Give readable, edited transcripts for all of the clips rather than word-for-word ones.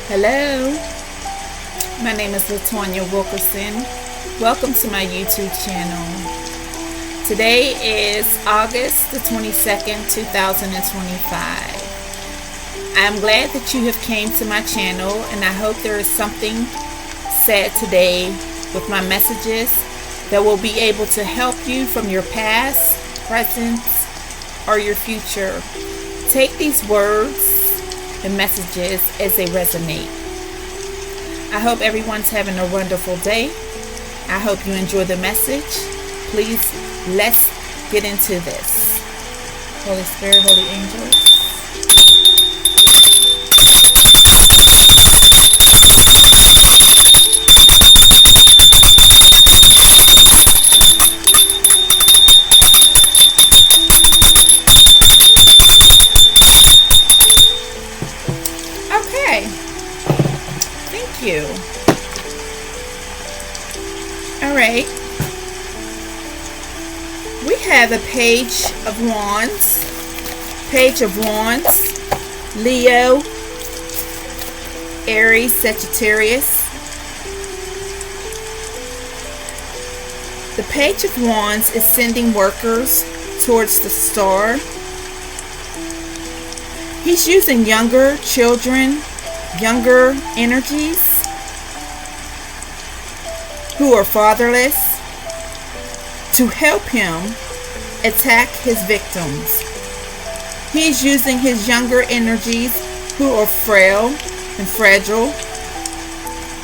Hello, my name is Latonya Wilkerson. Welcome to my YouTube channel. Today is August the 22nd, 2025. I'm glad that you have came to my channel, and I hope there is something said today with my messages that will be able to help you from your past, present, or your future. Take these words and messages as they resonate. I hope everyone's having a wonderful day. I hope you enjoy the message. Please, let's get into this. Holy Spirit, Holy Angels. Okay. Thank you. All right. We have a page of wands. Page of wands. Leo, Aries, Sagittarius. The page of wands is sending workers towards the star. He's using younger children, younger energies who are fatherless to help him attack his victims. He's using his younger energies who are frail and fragile,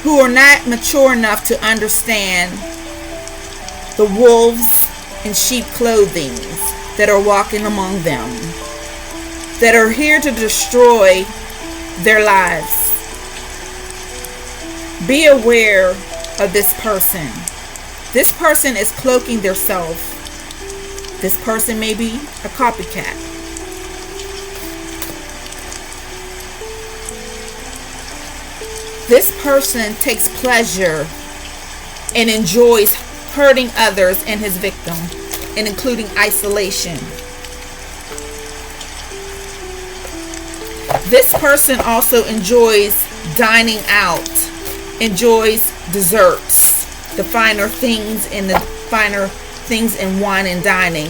who are not mature enough to understand the wolves in sheep clothing that are walking among them, that are here to destroy their lives. Be aware of this person. This person is cloaking their self. This person may be a copycat. This person takes pleasure and enjoys hurting others and his victim, and including isolation. This person also enjoys dining out, enjoys desserts, the finer things in wine and dining.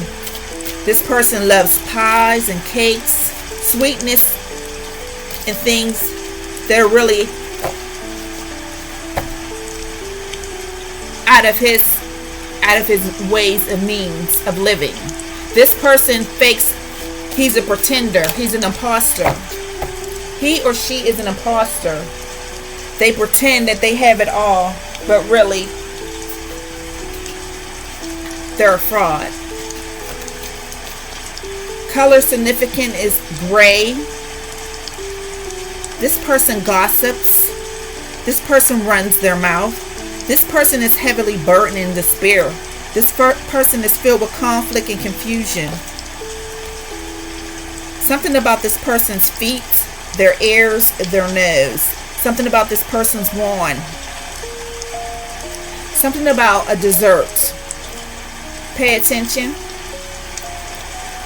This person loves pies and cakes, sweetness, and things that are really out of his ways and means of living. This person fakes he's a pretender, he's an imposter. He or she is an imposter. They pretend that they have it all, but really, they're a fraud. Color significant is gray. This person gossips. This person runs their mouth. This person is heavily burdened in despair. This person is filled with conflict and confusion. Something about this person's feet, their ears, their nose. Something about this person's wand. Something about a dessert. Pay attention.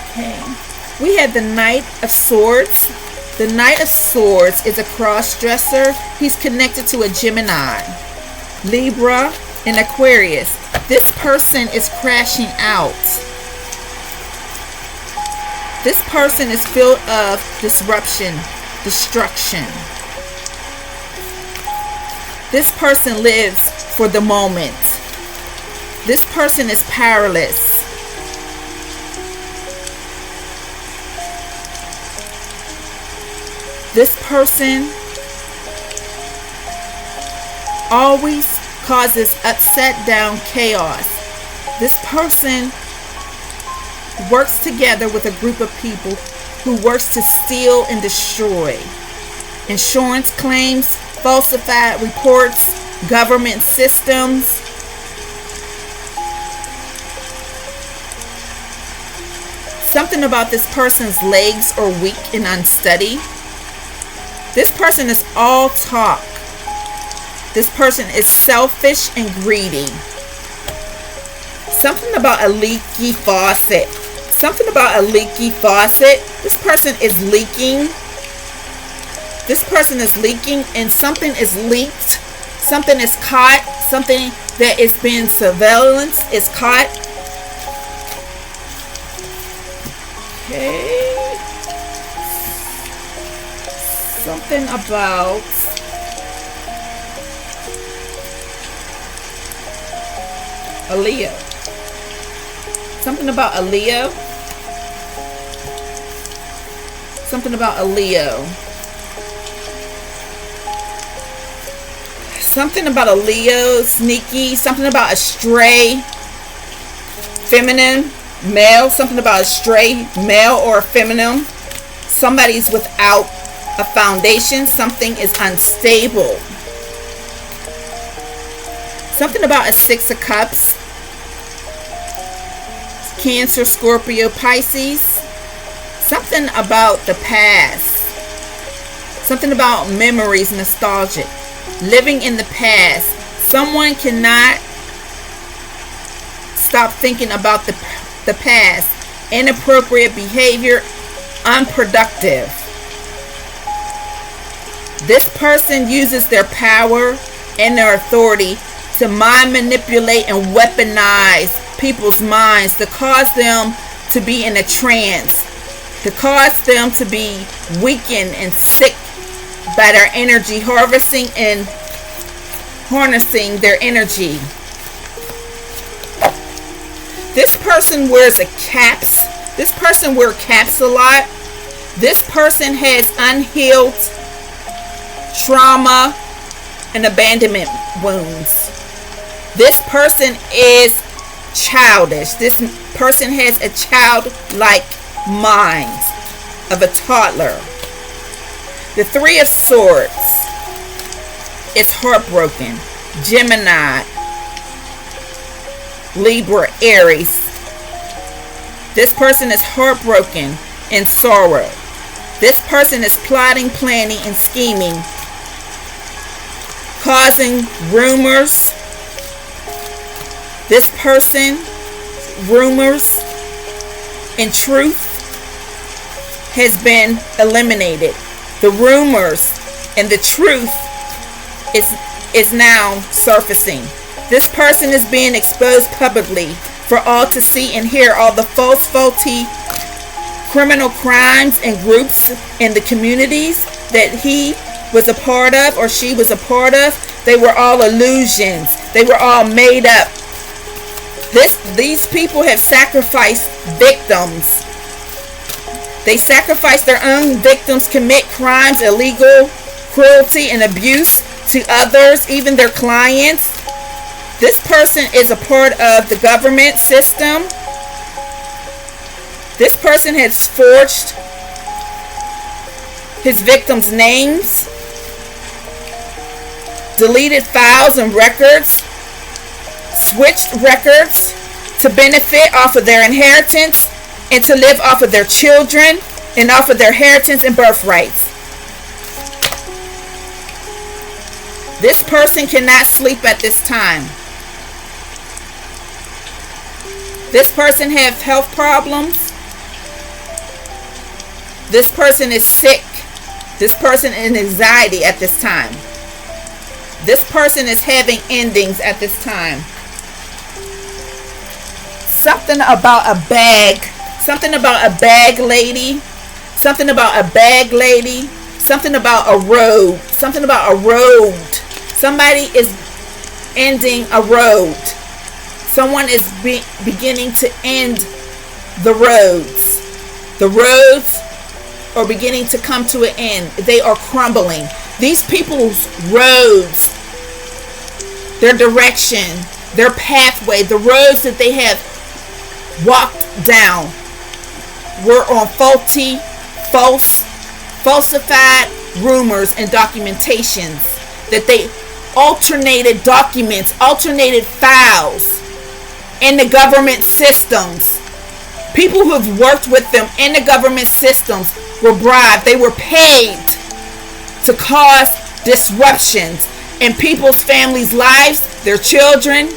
Okay. We have the Knight of Swords. The Knight of Swords is a cross-dresser. He's connected to a Gemini, Libra, and Aquarius. This person is crashing out. This person is filled of disruption, destruction. This person lives for the moment. This person is powerless. This person always causes upset down chaos. This person works together with a group of people who works to steal and destroy. Insurance claims, falsified reports, government systems. Something about this person's legs are weak and unsteady. This person is all talk. This person is selfish and greedy. Something about a leaky faucet. Something about a leaky faucet. This person is leaking. This person is leaking, and something is leaked. Something is caught. Something that is being surveillance is caught. Okay. Something about a Leo. Something about a Leo. Something about a Leo. Something about a Leo, sneaky. Something about a stray, feminine, male. Something about a stray, male or feminine. Somebody's without a foundation. Something is unstable. Something about a Six of Cups. Cancer, Scorpio, Pisces. Something about the past. Something about memories, nostalgic. Living in the past. Someone cannot stop thinking about the past. Inappropriate behavior, unproductive. This person uses their power and their authority to mind manipulate and weaponize people's minds to cause them to be in a trance, to cause them to be weakened and sick by their energy, harvesting and harnessing their energy. This person wears a caps. This person wears caps a lot. This person has unhealed trauma and abandonment wounds. This person is childish. This person has a childlike mind of a toddler. The Three of Swords is heartbroken. Gemini, Libra, Aries. This person is heartbroken and sorrow. This person is plotting, planning, and scheming, causing rumors. This person, rumors and truth has been eliminated. The rumors and the truth is now surfacing. This person is being exposed publicly for all to see and hear. All the false, faulty criminal crimes and groups in the communities that he was a part of or she was a part of, they were all illusions. They were all made up. These people have sacrificed victims. They sacrifice their own victims, commit crimes, illegal cruelty and abuse to others, even their clients. This person is a part of the government system. This person has forged his victims' names, deleted files and records, switched records to benefit off of their inheritance and to live off of their children and off of their inheritance and birthrights. This person cannot sleep at this time. This person has health problems. This person is sick. This person is in anxiety at this time. This person is having endings at this time. Something about a bag. Something about a bag lady. Something about a bag lady. Something about a road. Something about a road. Somebody is ending a road. Someone is beginning to end the roads. The roads are beginning to come to an end. They are crumbling. These people's roads, their direction, their pathway, the roads that they have walked down were on falsified rumors and documentations, that they alternated documents, alternated files in the government systems. People who have worked with them in the government systems were bribed. They were paid to cause disruptions in people's families' lives, their children.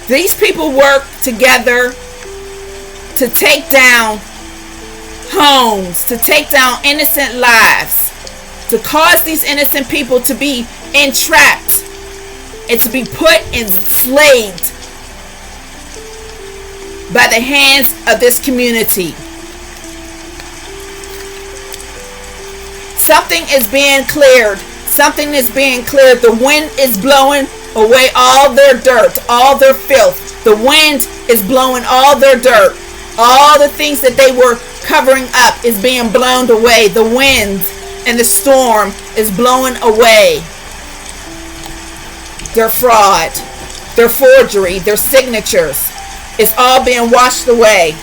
These people work together to take down homes, to take down innocent lives, to cause these innocent people to be entrapped and to be put enslaved by the hands of this community. Something is being cleared. Something is being cleared. The wind is blowing away all their dirt, all their filth. The wind is blowing all their dirt. All the things that they were covering up is being blown away. The wind and the storm is blowing away their fraud, their forgery, their signatures. It's all being washed away.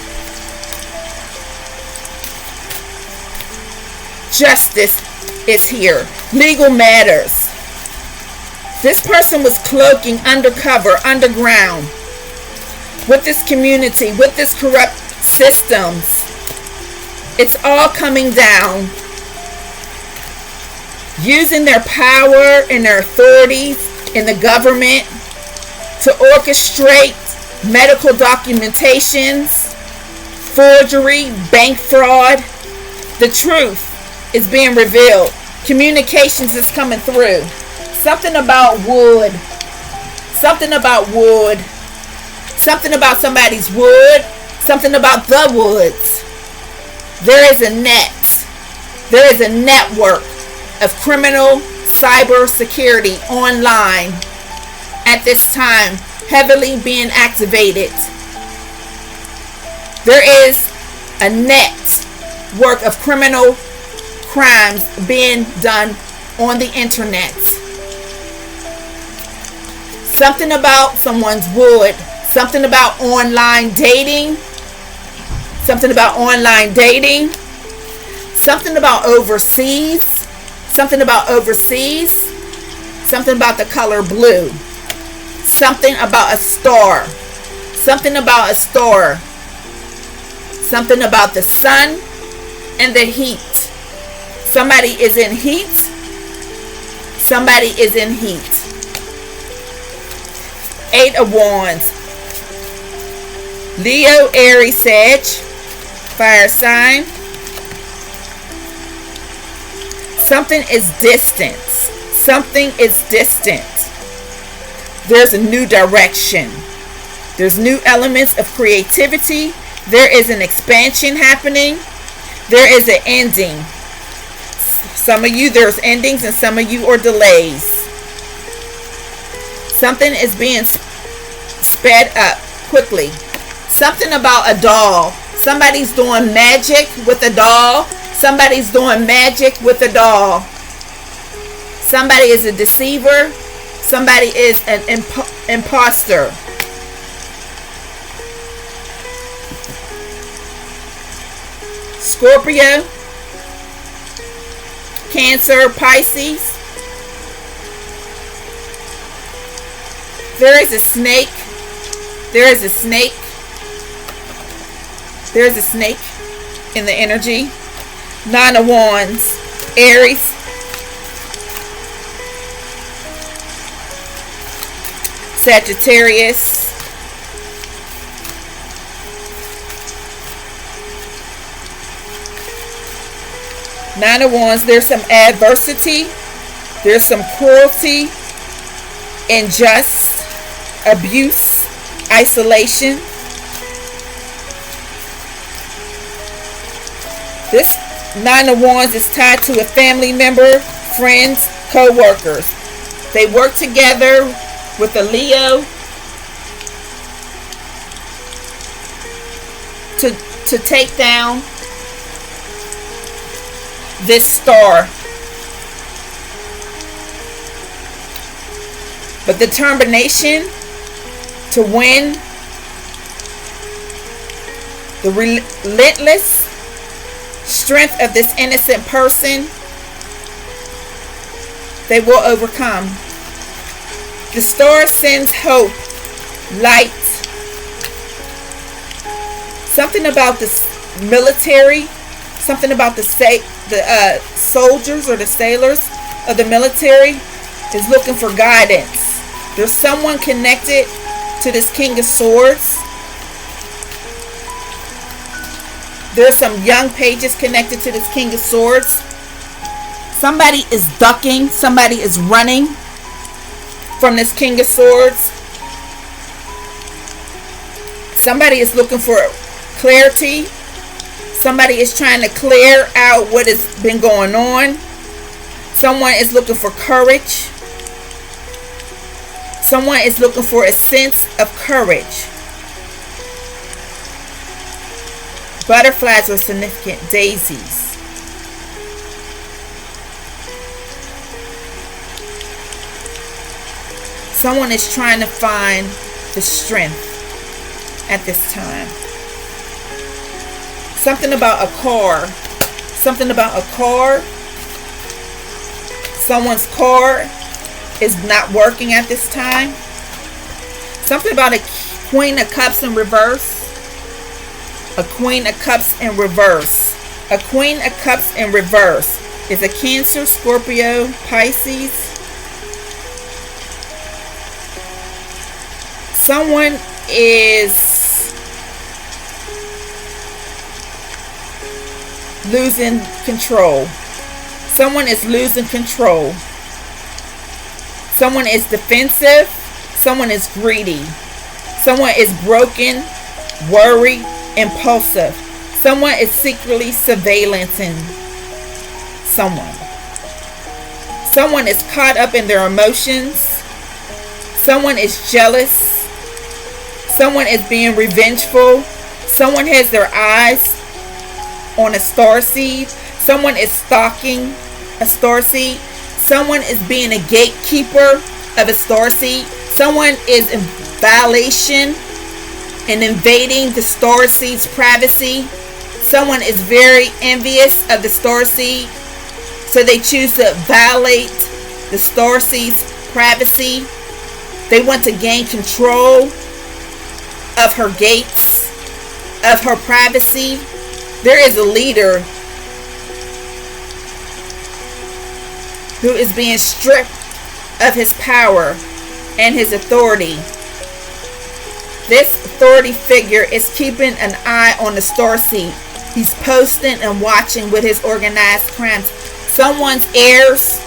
Justice is here. Legal matters. This person was cloaking undercover, underground, with this community, with this corrupt systems. It's all coming down. Using their power and their authorities in the government to orchestrate medical documentations, forgery, bank fraud. The truth is being revealed. Communications is coming through. Something about wood. Something about wood. Something about somebody's wood. Something about the woods. There is a net. There is a network of criminal cyber security online at this time, heavily being activated. There is a network of criminal crimes being done on the internet. Something about someone's wood. Something about online dating. Something about online dating. Something about overseas. Something about overseas. Something about the color blue. Something about a star. Something about a star. Something about the sun and the heat. Somebody is in heat. Somebody is in heat. 8 of Wands. Leo, Aries, Sag. Fire sign. Something is distant. Something is distant. There's a new direction. There's new elements of creativity. There is an expansion happening. There is an ending. Some of you, there's endings, and some of you are delays. Something is being sped up quickly. Something about a doll. Somebody's doing magic with a doll. Somebody's doing magic with a doll. Somebody is a deceiver. Somebody is an imposter. Scorpio, Cancer, Pisces. There is a snake. There is a snake. There is a snake in the energy. 9 of Wands, Aries. Sagittarius. Nine of Wands, there's some adversity. There's some cruelty, injustice, abuse, isolation. This 9 of Wands is tied to a family member, friends, co-workers. They work together with a Leo to take down this star. But determination to win, the relentless strength of this innocent person, they will overcome. The star sends hope, light. Something about the military, something about the soldiers or the sailors of the military is looking for guidance. There's someone connected to this King of Swords. There's some young pages connected to this King of Swords. Somebody is ducking. Somebody is running from this King of Swords. Somebody is looking for clarity. Somebody is trying to clear out what has been going on. Someone is looking for courage. Someone is looking for a sense of courage. Butterflies are significant. Daisies. Someone is trying to find the strength at this time. Something about a car. Something about a car. Someone's car is not working at this time. Something about a Queen of Cups in reverse. A Queen of Cups in reverse. A Queen of Cups in reverse is a Cancer, Scorpio, Pisces. Someone is losing control. Someone is losing control. Someone is defensive. Someone is greedy. Someone is broken, worried, impulsive. Someone is secretly surveillancing someone. Someone is caught up in their emotions. Someone is jealous. Someone is being revengeful. Someone has their eyes on a starseed. Someone is stalking a starseed. Someone is being a gatekeeper of a starseed. Someone is in violation and invading the starseed's privacy. Someone is very envious of the starseed, so they choose to violate the starseed's privacy. They want to gain control of her gates, of her privacy. There is a leader who is being stripped of his power and his authority. This authority figure is keeping an eye on the starseed. He's posting and watching with his organized crimes. Someone's heirs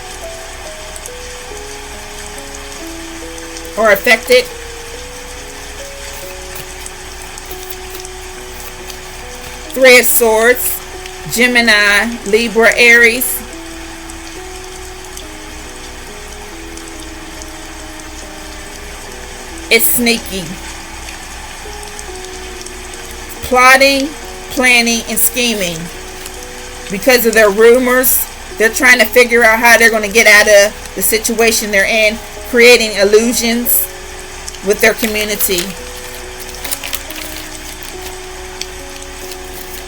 are affected. Three of Swords, Gemini, Libra, Aries. It's sneaky. Plotting, planning, and scheming. Because of their rumors, they're trying to figure out how they're going to get out of the situation they're in, creating illusions with their community.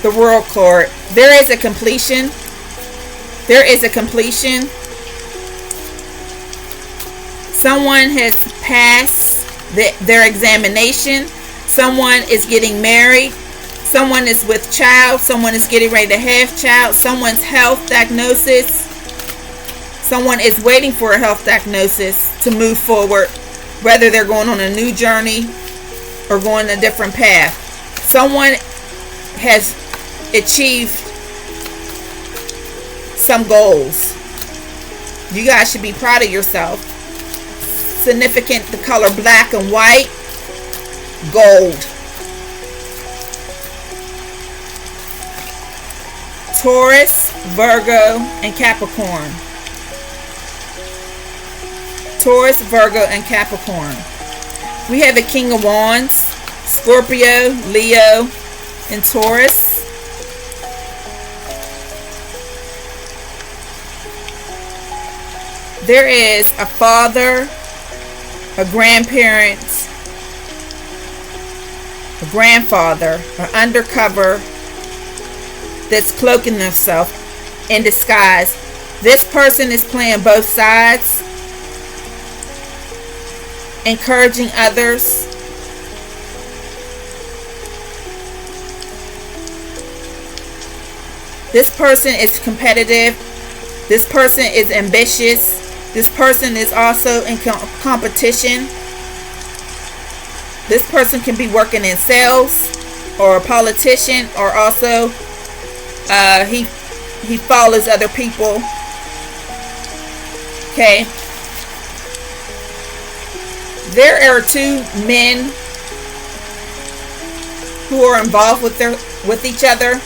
The World card. There is a completion. There is a completion. Someone has passed their examination. Someone is getting married. Someone is with child. Someone is getting ready to have child. Someone's health diagnosis. Someone is waiting for a health diagnosis to move forward, whether they're going on a new journey or going a different path. Someone has achieved some goals. You guys should be proud of yourself. Significant, the color black and white, gold. Taurus, Virgo, and Capricorn. Taurus, Virgo, and Capricorn. We have a King of Wands, Scorpio, Leo, and Taurus. There is a father, a grandparent, a grandfather, an undercover that's cloaking themselves in disguise. This person is playing both sides, encouraging others. This person is competitive. This person is ambitious. This person is also in competition. This person can be working in sales or a politician, or also he follows other people Okay. There are two men who are involved with each other.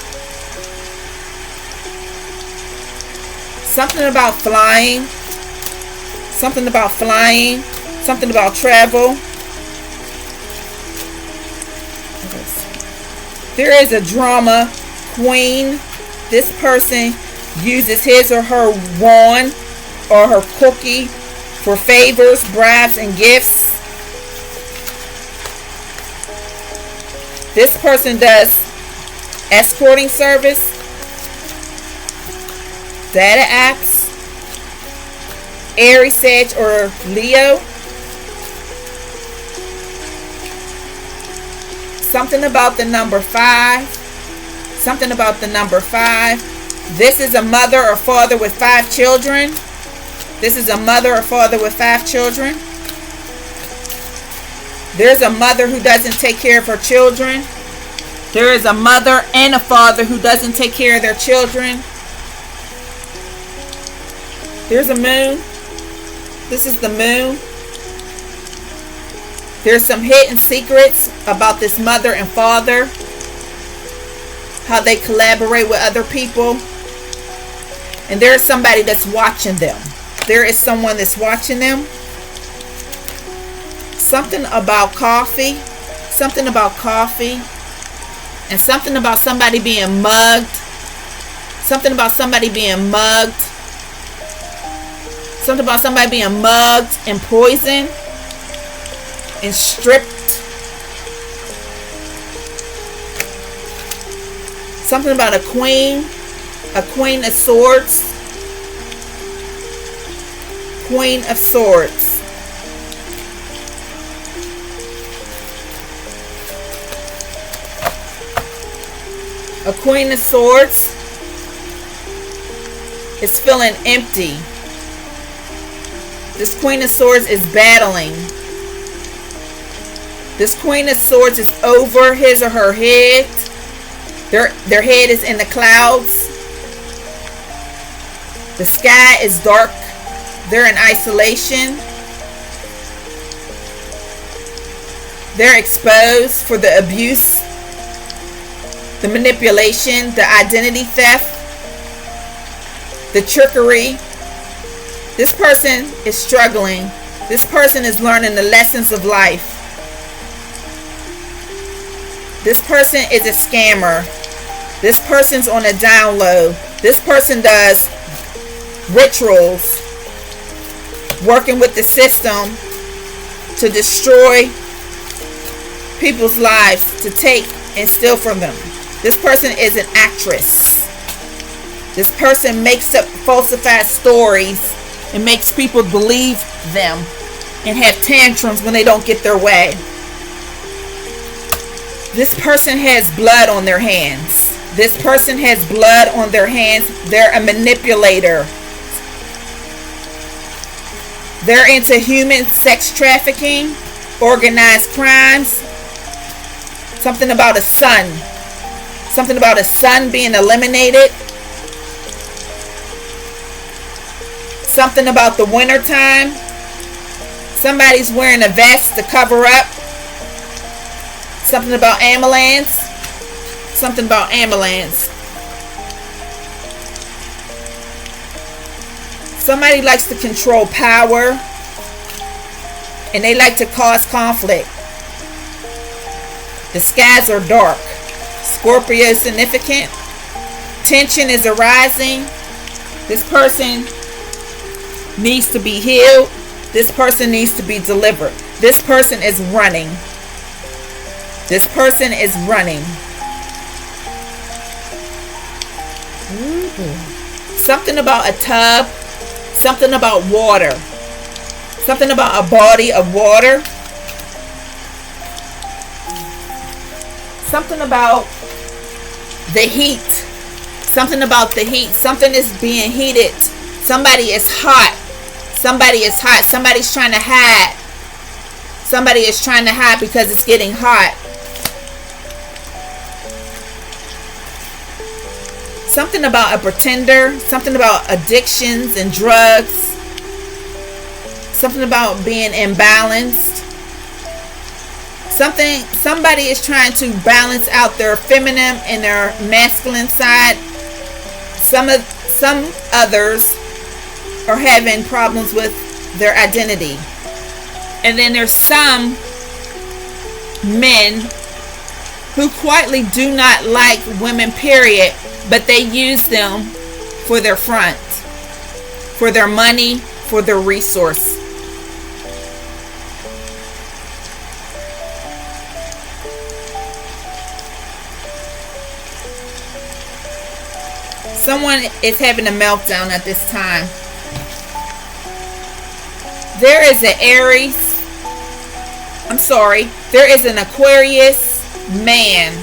Something about flying. Something about flying. Something about travel. There is a drama queen. This person uses his or her wand or her cookie for favors, bribes, and gifts. This person does escorting service, data apps, Aries, Sag, or Leo. Something about the number 5. Something about the number 5. This is a mother or father with 5 children. This is a mother or father with 5 children. There's a mother who doesn't take care of her children. There is a mother and a father who doesn't take care of their children. There's a moon. This is the moon. There's some hidden secrets about this mother and father. How they collaborate with other people. And there is somebody that's watching them. There is someone that's watching them. Something about coffee. Something about coffee. And something about somebody being mugged. Something about somebody being mugged. Something about somebody being mugged and poisoned and stripped. Something about a queen of swords. Queen of swords. A queen of swords is feeling empty. This queen of swords is battling. This queen of swords is over his or her head. Their head is in the clouds. The sky is dark. They're in isolation. They're exposed for the abuse, the manipulation, the identity theft, the trickery. This person is struggling. This person is learning the lessons of life. This person is a scammer. This person's on a down low. This person does rituals, working with the system to destroy people's lives, to take and steal from them. This person is an actress. This person makes up falsified stories and makes people believe them and have tantrums when they don't get their way. This person has blood on their hands. This person has blood on their hands. They're a manipulator. They're into human sex trafficking, organized crimes. Something about a son. Something about a son being eliminated. Something about the winter time. Somebody's wearing a vest to cover up. Something about ambulance. Something about ambulance. Somebody likes to control power. And they like to cause conflict. The skies are dark. Scorpio is significant. Tension is arising. This person needs to be healed. This person needs to be delivered. This person is running. This person is running. Something about a tub. Something about water. Something about a body of water. Something about the heat. Something about the heat. Something is being heated. Somebody is hot. Somebody is hot. Somebody's trying to hide. Somebody is trying to hide because it's getting hot. Something about a pretender. Something about addictions and drugs. something about being imbalanced. Somebody is trying to balance out their feminine and their masculine side. Some others are having problems with their identity. And then there's some men who quietly do not like women, period, but they use them for their front, for their money, for their resource. Someone is having a meltdown at this time. There is an there is an Aquarius man.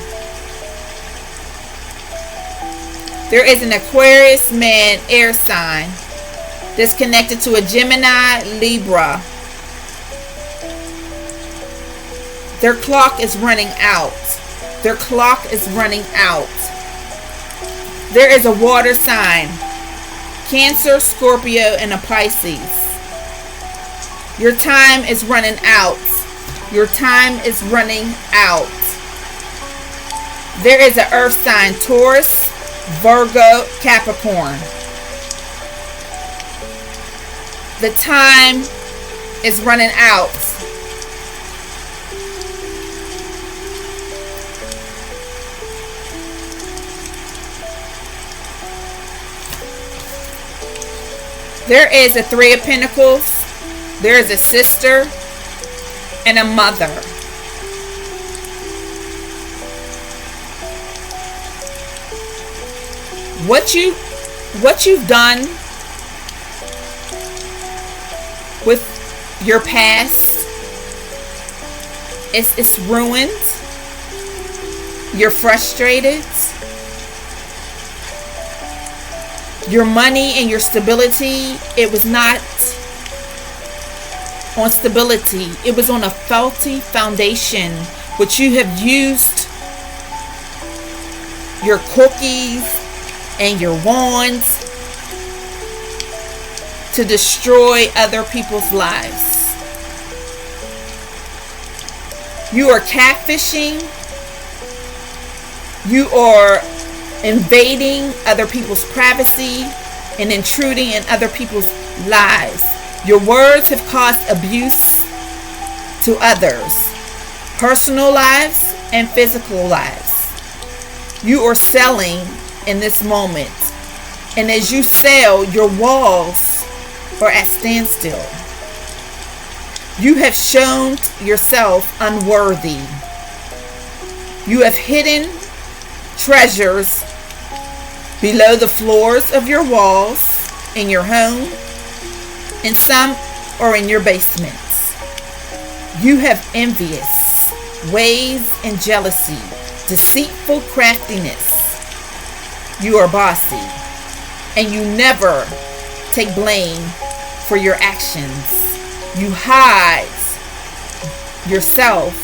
There is an Aquarius man air sign that's connected to a Gemini, Libra. Their clock is running out. Their clock is running out. There is a water sign, Cancer, Scorpio, and a Pisces. Your time is running out. Your time is running out. There is an earth sign, Taurus, Virgo, Capricorn. The time is running out. There is a Three of Pentacles. There is a sister and a mother. What you've done with your past, it's ruined. You're frustrated. Your money and your stability, it was not on stability. It was on a faulty foundation, which you have used your cookies and your wands to destroy other people's lives. You are catfishing. You are invading other people's privacy and intruding in other people's lives. Your words have caused abuse to others, personal lives and physical lives. You are selling in this moment, and as you sell, your walls are at standstill. You have shown yourself unworthy. You have hidden treasures below the floors of your walls in your home, and some are in your basements. You have envious ways and jealousy, deceitful craftiness. You are bossy, and you never take blame for your actions. You hide yourself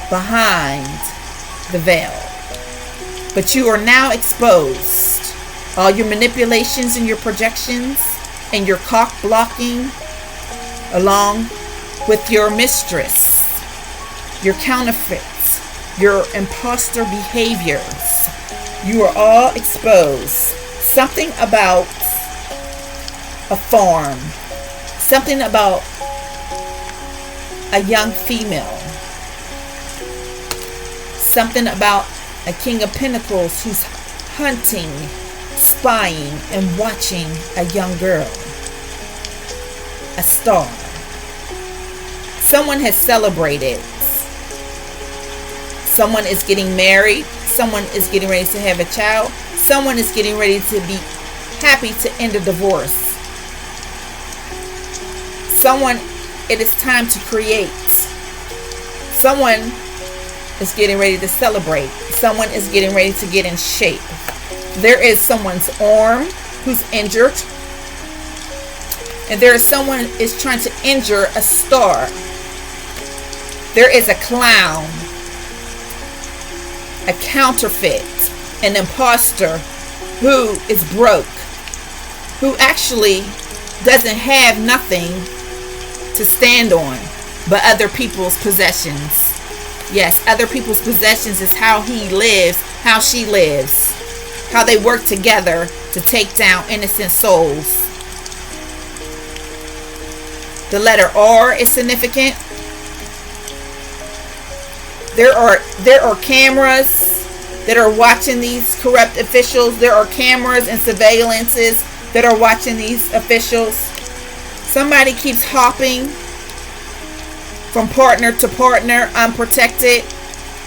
behind the veil. But you are now exposed. All your manipulations and your projections and your cock blocking, along with your mistress, your counterfeits, your imposter behaviors. You are all exposed. Something about a farm. Something about a young female. Something about a King of Pentacles who's hunting, spying, and watching a young girl. A star. Someone has celebrated. Someone is getting married. Someone is getting ready to have a child. Someone is getting ready to be happy to end a divorce. Someone, it is time to create. Someone is getting ready to celebrate. Someone is getting ready to get in shape. There is someone's arm who's injured. And there is someone is trying to injure a star. There is a clown, a counterfeit, an imposter who is broke, who actually doesn't have nothing to stand on, but other people's possessions. Yes, other people's possessions is how he lives, how she lives, how they work together to take down innocent souls. The letter R is significant. There are cameras that are watching these corrupt officials. There are cameras and surveillances that are watching these officials. Somebody keeps hopping from partner to partner unprotected.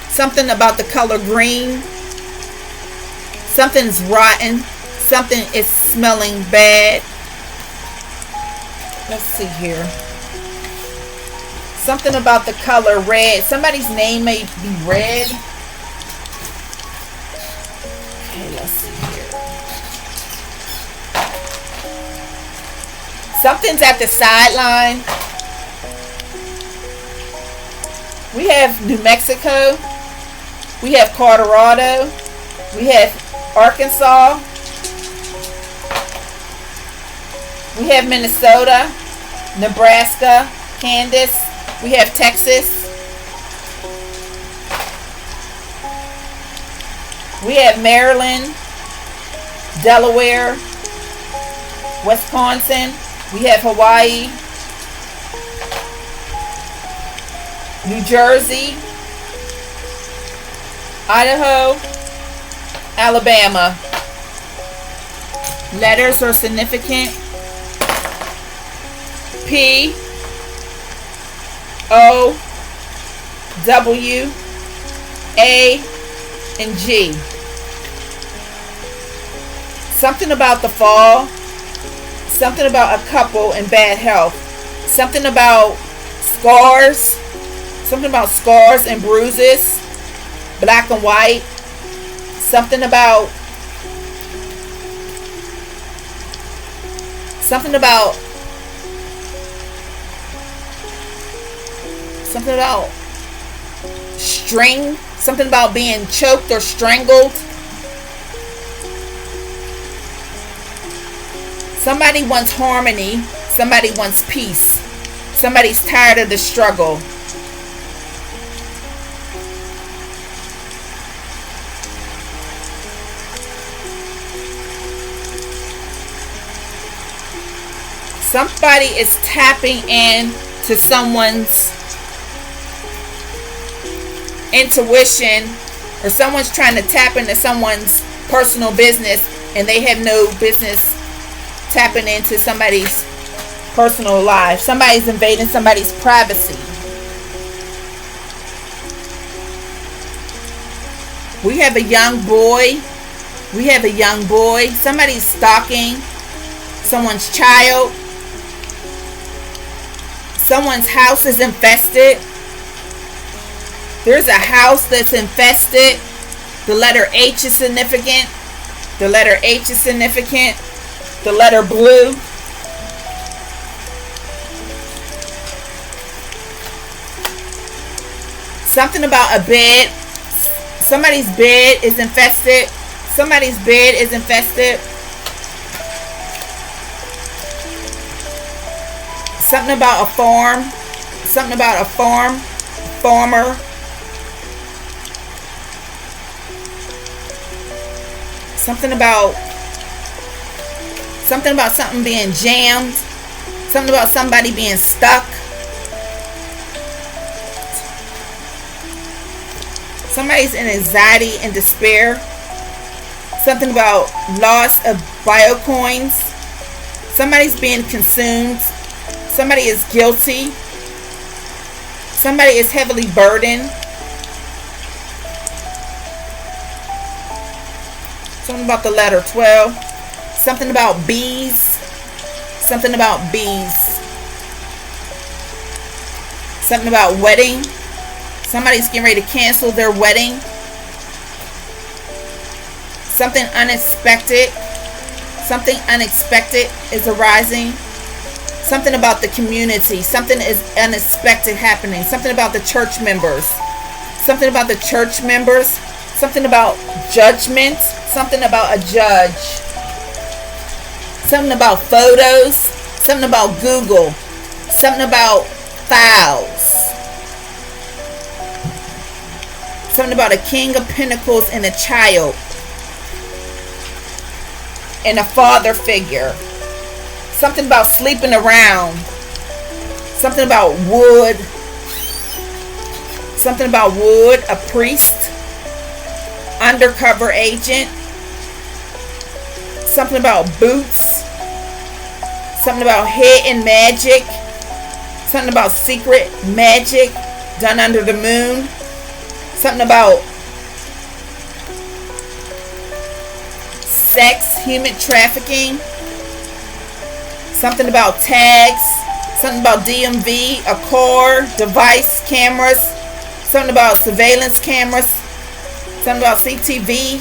Something about the color green. Something's rotten. Something is smelling bad. Let's see here. Something about the color red. Somebody's name may be red. Okay, let's see here. Something's at the sideline. We have New Mexico. We have Colorado. We have Arkansas. We have Minnesota, Nebraska, Kansas. We have Texas. We have Maryland, Delaware, Wisconsin. We have Hawaii, New Jersey, Idaho, Alabama. Letters are significant. P, O, W, A, and G. Something about the fall. Something about a couple in bad health. Something about scars. Something about scars and bruises. Black and white. Something about string, something about being choked or strangled. Somebody wants harmony, somebody wants peace. Somebody's tired of the struggle. Somebody is tapping into someone's intuition, or someone's trying to tap into someone's personal business and they have no business tapping into somebody's personal life. Somebody's invading somebody's privacy. We have a young boy. Somebody's stalking someone's child. Someone's house is infested. There's a house that's infested. The letter H is significant. The letter blue. Something about a bed. Somebody's bed is infested. Something about a farm. Farmer. Something about something being jammed. Something about somebody being stuck. Somebody's in anxiety and despair. Something about loss of biocoins. Somebody's being consumed. Somebody is guilty. Somebody is heavily burdened. Something about the letter 12. Something about bees. Something about wedding. Somebody's getting ready to cancel their wedding. Something unexpected is arising. Something about the community. Something is unexpected happening. Something about the church members. Something about judgment. Something about a judge. Something about photos. Something about Google. Something about files. Something about a king of pentacles and a child. And a father figure. Something about sleeping around. Something about wood. Something about wood. A priest. Undercover agent. Something about boots. Something about hidden magic. Something about secret magic done under the moon. Something about sex, human trafficking. Something about tags. Something about DMV, a car, device, cameras. Something about surveillance cameras. Something about CCTV.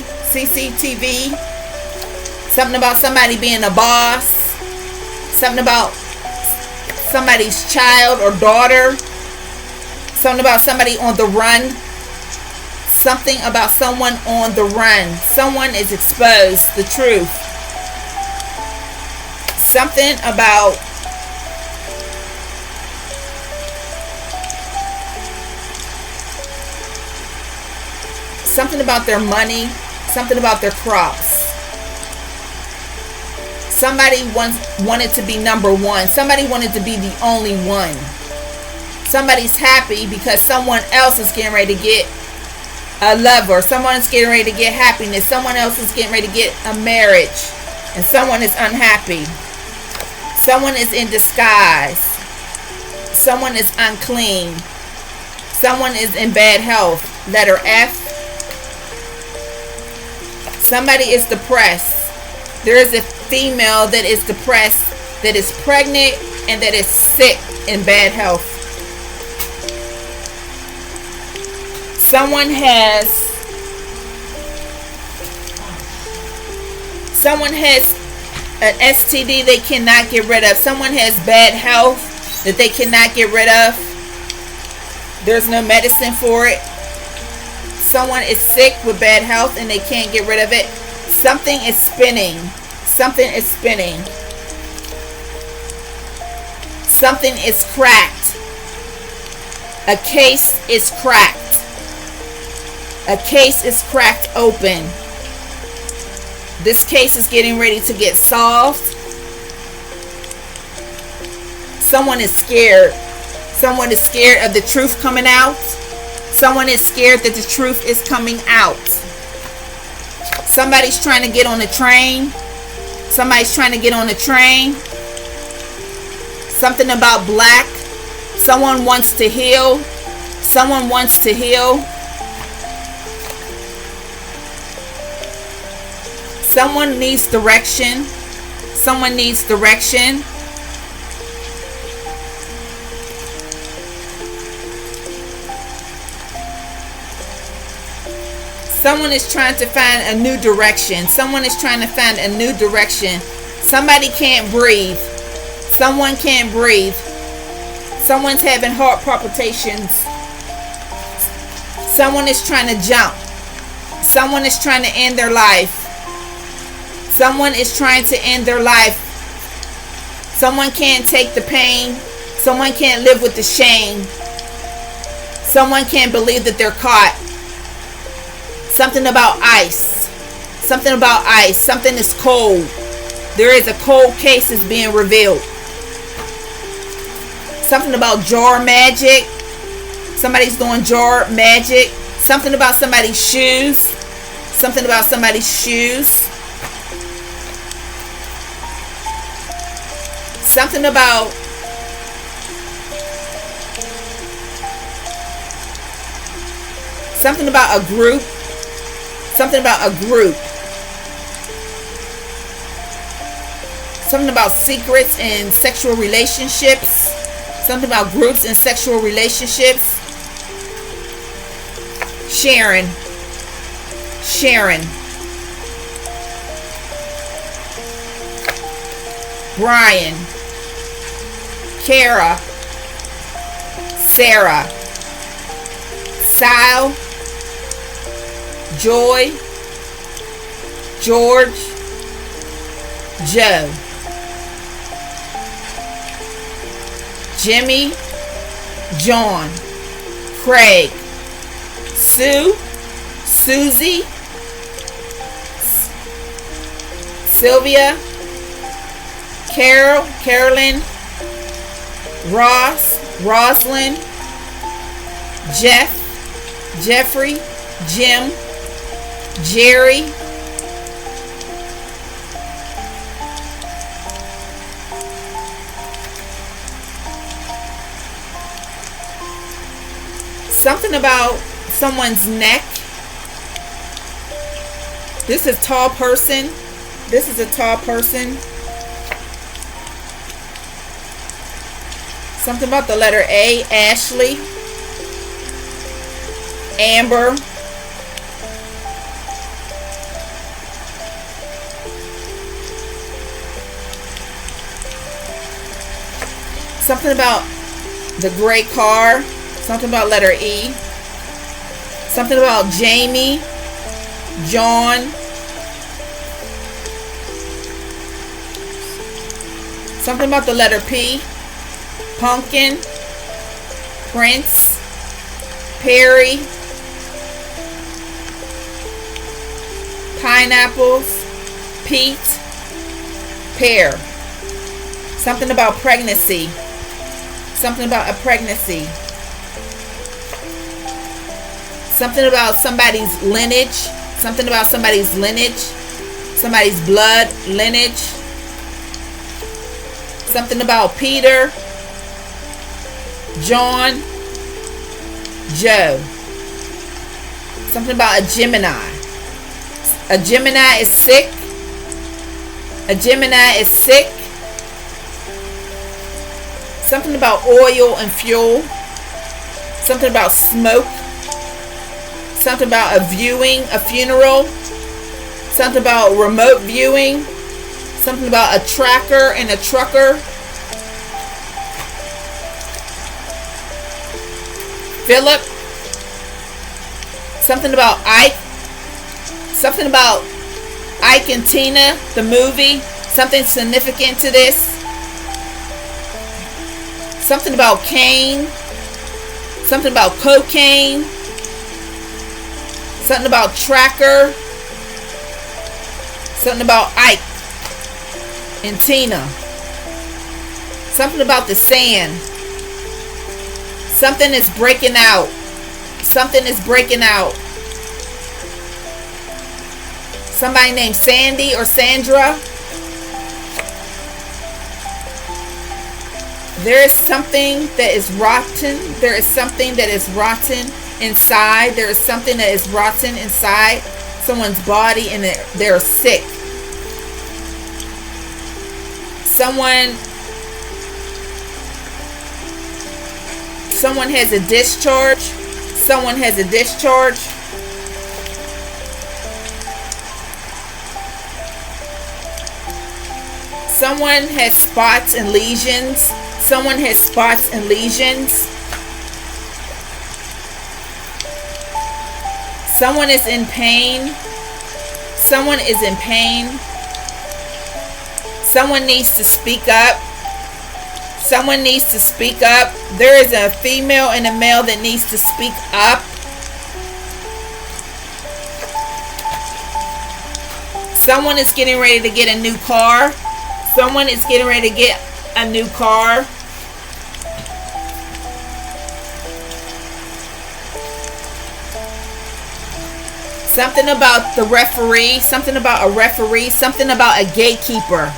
Something about somebody being a boss. Something about somebody's child or daughter. Something about somebody on the run. Something about someone on the run. Someone is exposed. The truth. Something about their money. Something about their crops. Somebody wanted to be number one. Somebody wanted to be the only one. Somebody's happy because someone else is getting ready to get a lover. Someone is getting ready to get happiness. Someone else is getting ready to get a marriage. And someone is unhappy. Someone is in disguise. Someone is unclean. Someone is in bad health. Letter F. Somebody is depressed. There is a female that is depressed, that is pregnant, and that is sick in bad health. Someone has an STD they cannot get rid of. Someone has bad health that they cannot get rid of. There's no medicine for it. Someone is sick with bad health and they can't get rid of it. Something is spinning. Something is spinning. Something is cracked. A case is cracked. A case is cracked open. This case is getting ready to get solved. Someone is scared. Someone is scared of the truth coming out. Someone is scared that the truth is coming out. Somebody's trying to get on the train. Somebody's trying to get on the train. Something about black. Someone wants to heal. Someone wants to heal. Someone needs direction. Someone needs direction. Someone is trying to find a new direction. Someone is trying to find a new direction. Somebody can't breathe. Someone can't breathe. Someone's having heart palpitations. Someone is trying to jump. Someone is trying to end their life. Someone is trying to end their life. Someone can't take the pain. Someone can't live with the shame. Someone can't believe that they're caught. Something about ice. Something about ice. Something is cold. There is a cold case that's being revealed. Something about jar magic. Somebody's doing jar magic. Something about somebody's shoes. Something about somebody's shoes. Something about a group. Something about a group. Something about secrets and sexual relationships. Something about groups and sexual relationships. Sharon. Brian. Kara. Sarah. Sal. Joy. George. Joe. Jimmy, John, Craig, Sue, Susie, Sylvia, Carol, Carolyn, Ross, Roslyn, Jeff, Jeffrey, Jim, Jerry, something about someone's neck. This is a tall person. This is a tall person. Something about the letter A. Ashley, Amber, something about the gray car. Something about letter E. Something about Jamie, John, something about the letter P. Pumpkin, Prince, Perry, pineapples, Pete, pear. Something about pregnancy. Something about a pregnancy. Something about somebody's lineage. Something about somebody's lineage. Somebody's blood lineage. Something about Peter, John, Joe. Something about a Gemini. A Gemini is sick. A Gemini is sick. Something about oil and fuel. Something about smoke. Something about a viewing, a funeral. Something about remote viewing. Something about a tracker and a trucker. Philip. Something about Ike. Something about Ike and Tina, the movie. Something significant to this. Something about Cain. Something about cocaine. Something about tracker. Something about Ike and Tina. Something about the sand. Something is breaking out. Something is breaking out. Somebody named Sandy or Sandra. There is something that is rotten. There is something that is rotten inside. There is something that is rotten inside someone's body, and they're sick. Someone has a discharge. Someone has a discharge. Someone has spots and lesions. Someone has spots and lesions. Someone is in pain. Someone is in pain. Someone needs to speak up. Someone needs to speak up. There is a female and a male that needs to speak up. Someone is getting ready to get a new car. Someone is getting ready to get a new car. Something about the referee. Something about a referee. Something about a gatekeeper.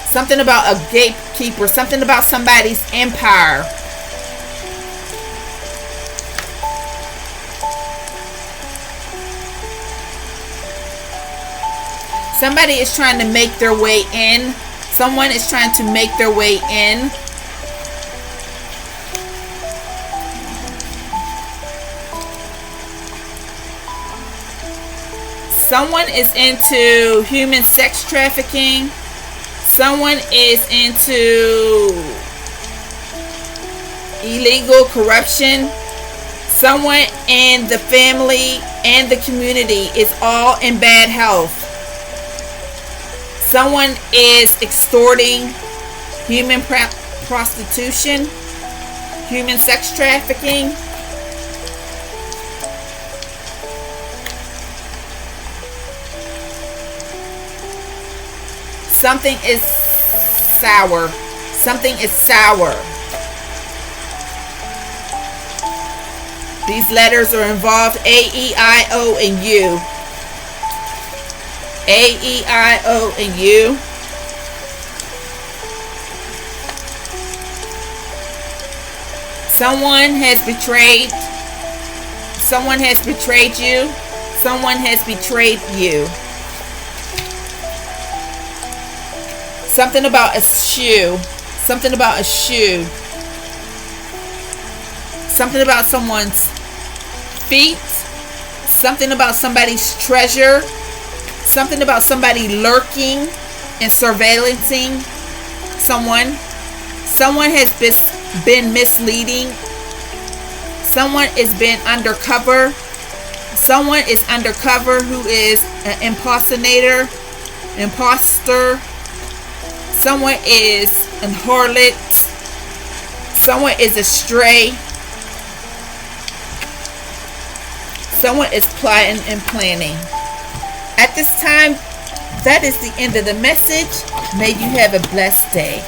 Something about a gatekeeper. Something about somebody's empire. Somebody is trying to make their way in. Someone is trying to make their way in. Someone is into human sex trafficking. Someone is into illegal corruption. Someone in the family and the community is all in bad health. Someone is extorting human prostitution, human sex trafficking, something is sour. Something is sour. These letters are involved: A, E, I, O, and U. A, E, I, O, and U. Someone has betrayed. Someone has betrayed you. Someone has betrayed you. Something about a shoe. Something about a shoe. Something about someone's feet. Something about somebody's treasure. Something about somebody lurking and surveillancing someone. Someone has been misleading. Someone is been undercover. Someone is undercover who is an impersonator, imposter. Someone is an harlot. Someone is a stray. Someone is plotting and planning. At this time, that is the end of the message. May you have a blessed day.